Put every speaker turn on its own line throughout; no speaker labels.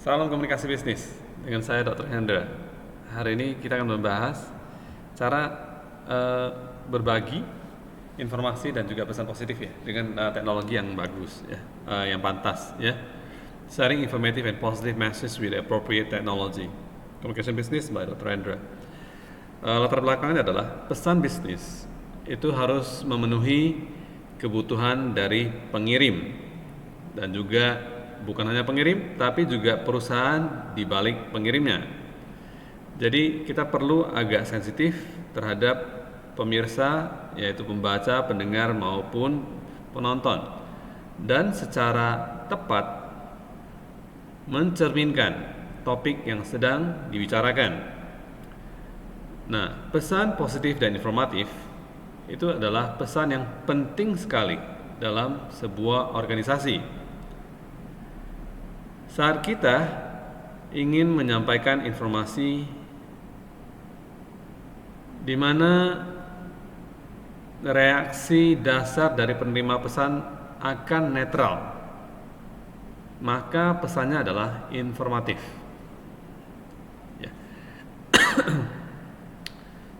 Salam komunikasi bisnis dengan saya Dr. Hendra. Hari ini kita akan membahas cara berbagi informasi dan juga pesan positif ya dengan teknologi yang bagus ya, yang pantas ya. Sharing informative and positive message with appropriate technology. Communication Business by Dr. Hendra. Latar belakangnya adalah pesan bisnis itu harus memenuhi kebutuhan dari pengirim dan juga bukan hanya pengirim tapi juga perusahaan di balik pengirimnya. Jadi kita perlu agak sensitif terhadap pemirsa, yaitu pembaca, pendengar maupun penonton, dan secara tepat mencerminkan topik yang sedang dibicarakan. Nah, pesan positif dan informatif itu adalah pesan yang penting sekali dalam sebuah organisasi. Saat kita ingin menyampaikan informasi di mana reaksi dasar dari penerima pesan akan netral, maka pesannya adalah informatif. Ya.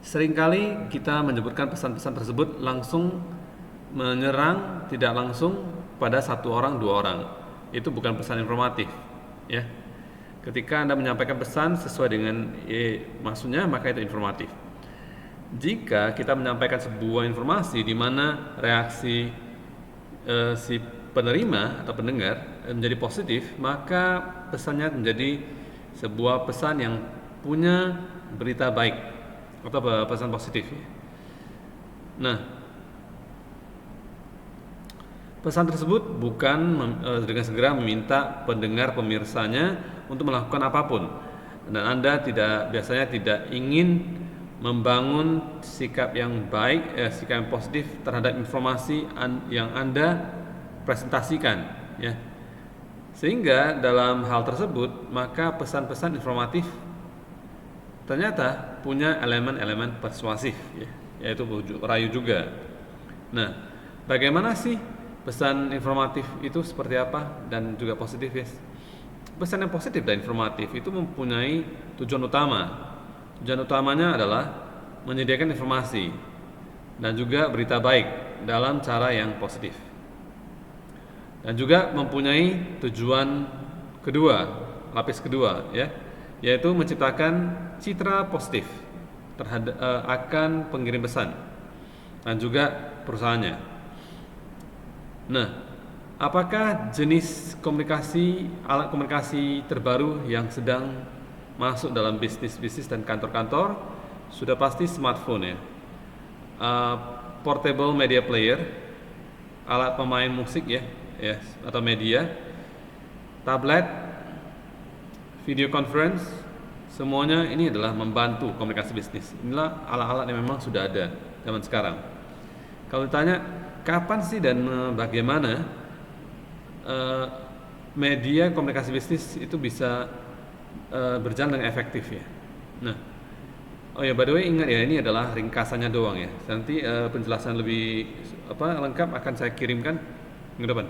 Seringkali kita menyebutkan pesan-pesan tersebut langsung menyerang tidak langsung pada satu orang, dua orang. Itu bukan pesan informatif, ya. Ketika Anda menyampaikan pesan sesuai dengan maksudnya, maka itu informatif. Jika kita menyampaikan sebuah informasi di mana reaksi si penerima atau pendengar menjadi positif, maka pesannya menjadi sebuah pesan yang punya berita baik atau pesan positif. Nah, pesan tersebut bukan dengan segera meminta pendengar pemirsanya untuk melakukan apapun, dan Anda biasanya tidak ingin membangun sikap yang baik, sikap yang positif terhadap informasi yang Anda presentasikan, ya. Sehingga dalam hal tersebut, maka pesan-pesan informatif ternyata punya elemen-elemen persuasif, ya, yaitu bujuk rayu juga. Nah, bagaimana sih pesan informatif itu seperti apa dan juga positif, ya? Pesan yang positif dan informatif itu mempunyai tujuan utama. Tujuan utamanya adalah menyediakan informasi dan juga berita baik dalam cara yang positif. Dan juga mempunyai tujuan kedua, lapis kedua, ya, yaitu menciptakan citra positif terhadap akan pengirim pesan dan juga perusahaannya. Nah, apakah jenis alat komunikasi terbaru yang sedang masuk dalam bisnis-bisnis dan kantor-kantor? Sudah pasti smartphone, ya. Portable media player, alat pemain musik, ya, atau media, tablet, video conference, semuanya ini adalah membantu komunikasi bisnis. Inilah alat-alat yang memang sudah ada zaman sekarang. Kalau ditanya kapan sih dan bagaimana media komunikasi bisnis itu bisa berjalan dengan efektif, ya. Nah, oh ya, by the way, ingat ya, ini adalah ringkasannya doang, ya. Nanti penjelasan lebih lengkap akan saya kirimkan minggu depan.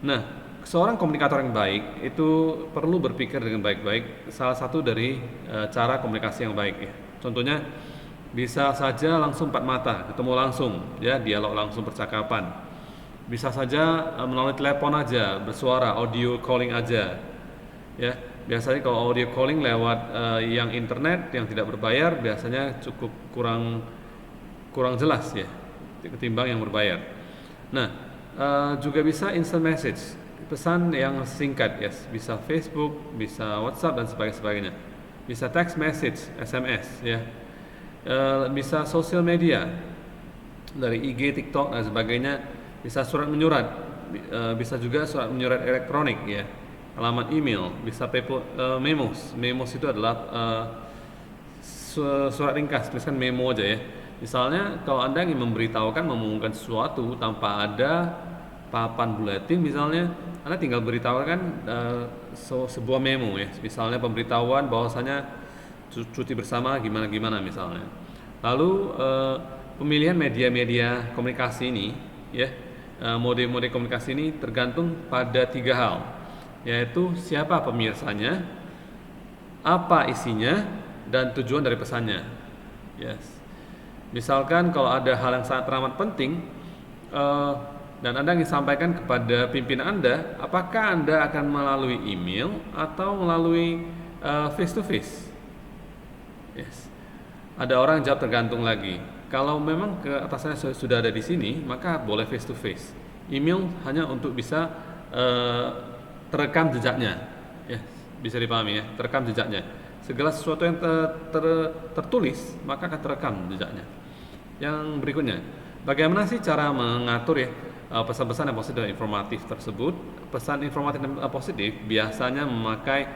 Nah, seorang komunikator yang baik itu perlu berpikir dengan baik-baik. Salah satu dari cara komunikasi yang baik, ya. Contohnya bisa saja langsung empat mata, ketemu langsung, ya, dialog langsung, percakapan. Bisa saja melalui telepon aja, bersuara, audio calling aja, ya. Biasanya kalau audio calling lewat yang internet yang tidak berbayar biasanya cukup kurang jelas, ya, ketimbang yang berbayar. Nah, juga bisa instant message, pesan yang singkat, ya, bisa Facebook, bisa WhatsApp dan sebagainya. Bisa text message, SMS, ya. Bisa sosial media dari IG, TikTok dan sebagainya. Bisa surat menyurat, bisa juga surat menyurat elektronik, ya, alamat email, bisa memos itu adalah surat ringkas, tuliskan memo aja, ya. Misalnya kalau Anda ingin memberitahukan, mengumumkan sesuatu tanpa ada papan buletin misalnya, Anda tinggal beritahukan sebuah memo, ya. Misalnya pemberitahuan bahwasanya cuti bersama gimana misalnya. Lalu pemilihan media-media komunikasi ini, ya, mode-mode komunikasi ini tergantung pada tiga hal. yaitu siapa pemirsanya, apa isinya, dan tujuan dari pesannya. Yes. Misalkan kalau ada hal yang sangat teramat penting dan Anda ingin sampaikan kepada pimpinan Anda, apakah Anda akan melalui email atau melalui face to face? Yes. Ada orang yang jawab tergantung lagi. Kalau memang ke atasannya sudah ada di sini, maka boleh face to face. Email hanya untuk bisa terekam jejaknya, ya, bisa dipahami ya, terekam jejaknya. Segala sesuatu yang tertulis maka akan terekam jejaknya. Yang berikutnya, bagaimana sih cara mengatur ya pesan-pesan yang positif dan informatif tersebut? Pesan informatif dan positif biasanya memakai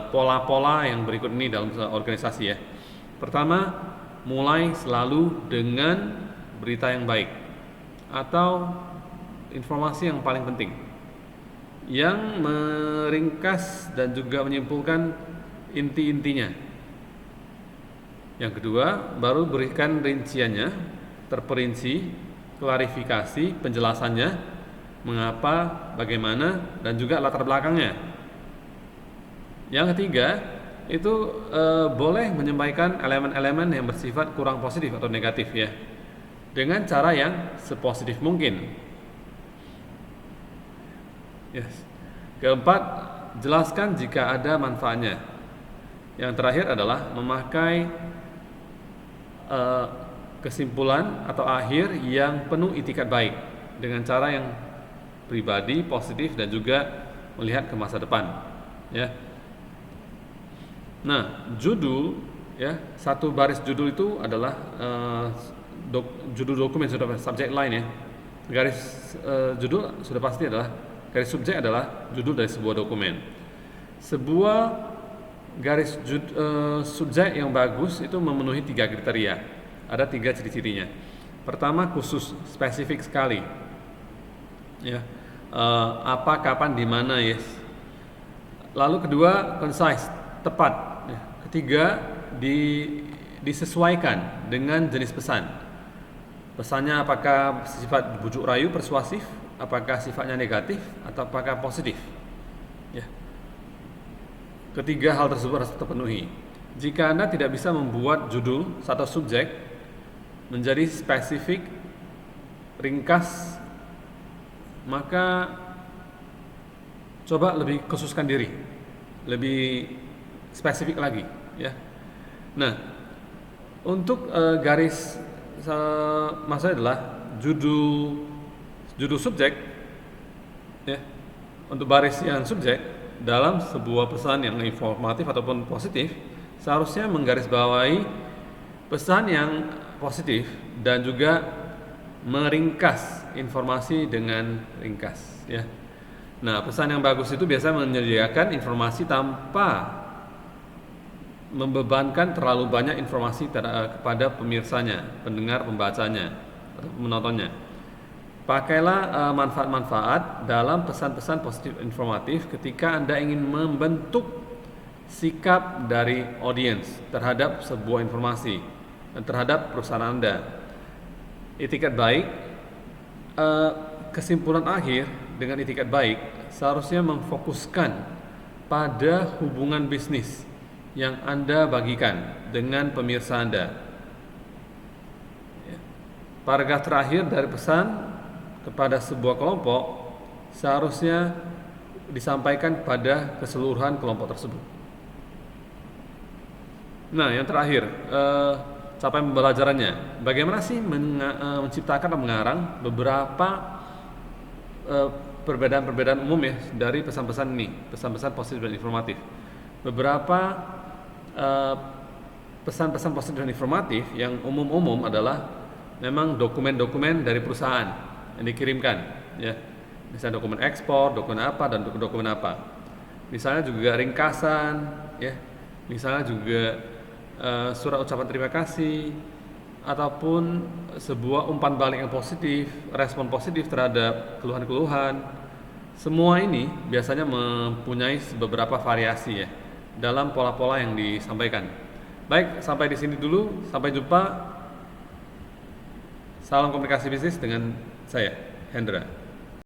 pola-pola yang berikut ini dalam organisasi ya. Pertama, mulai selalu dengan berita yang baik atau informasi yang paling penting, yang meringkas dan juga menyimpulkan inti-intinya. Yang kedua, baru berikan rinciannya, terperinci, klarifikasi, penjelasannya, mengapa, bagaimana, dan juga latar belakangnya. Yang ketiga, itu boleh menyampaikan elemen-elemen yang bersifat kurang positif atau negatif ya, dengan cara yang sepositif mungkin. Yes. Keempat, jelaskan jika ada manfaatnya. Yang terakhir adalah memakai kesimpulan atau akhir yang penuh itikat baik dengan cara yang pribadi, positif, dan juga melihat ke masa depan. Ya. Nah, judul ya, satu baris judul itu adalah judul dokumen, sudah subject line ya. Garis judul sudah pasti adalah, garis subjek adalah judul dari sebuah dokumen. Sebuah garis subjek yang bagus itu memenuhi 3 kriteria. Ada 3 ciri-cirinya. Pertama, khusus, spesifik sekali. Ya, apa, kapan, di mana, yes. Lalu kedua, concise, tepat. Ya. Ketiga, disesuaikan dengan jenis pesan. Pesannya apakah sifat bujuk rayu, persuasif, apakah sifatnya negatif, atau apakah positif. Ya. Ketiga hal tersebut harus terpenuhi. Jika Anda tidak bisa membuat judul atau subjek menjadi spesifik, ringkas, maka coba lebih khususkan diri, lebih spesifik lagi, ya. Nah, untuk garis maksudnya adalah judul subjek, ya. Untuk baris yang subjek dalam sebuah pesan yang informatif ataupun positif, seharusnya menggarisbawahi pesan yang positif dan juga meringkas informasi dengan ringkas, ya. Nah, pesan yang bagus itu biasanya menyediakan informasi tanpa membebankan terlalu banyak informasi kepada pemirsanya, pendengar, pembacanya, atau menontonnya. Pakailah manfaat-manfaat dalam pesan-pesan positif informatif ketika Anda ingin membentuk sikap dari audiens terhadap sebuah informasi dan terhadap perusahaan Anda. Itikat baik, kesimpulan akhir dengan itikat baik seharusnya memfokuskan pada hubungan bisnis yang Anda bagikan dengan pemirsa Anda. Paragraf terakhir dari pesan kepada sebuah kelompok seharusnya disampaikan pada keseluruhan kelompok tersebut. Nah, yang terakhir, capaian pembelajarannya. Bagaimana sih menciptakan dan mengarang beberapa perbedaan-perbedaan umum ya dari pesan-pesan ini, pesan-pesan positif dan informatif. Beberapa pesan-pesan positif dan informatif yang umum-umum adalah memang dokumen-dokumen dari perusahaan yang dikirimkan, ya. Misalnya dokumen ekspor, dokumen apa, dan dokumen apa. Misalnya juga ringkasan, ya. Misalnya juga surat ucapan terima kasih, ataupun sebuah umpan balik yang positif, respon positif terhadap keluhan-keluhan. Semua ini biasanya mempunyai beberapa variasi ya dalam pola-pola yang disampaikan. Baik, sampai di sini dulu. Sampai jumpa. Salam komunikasi bisnis dengan saya, Hendra.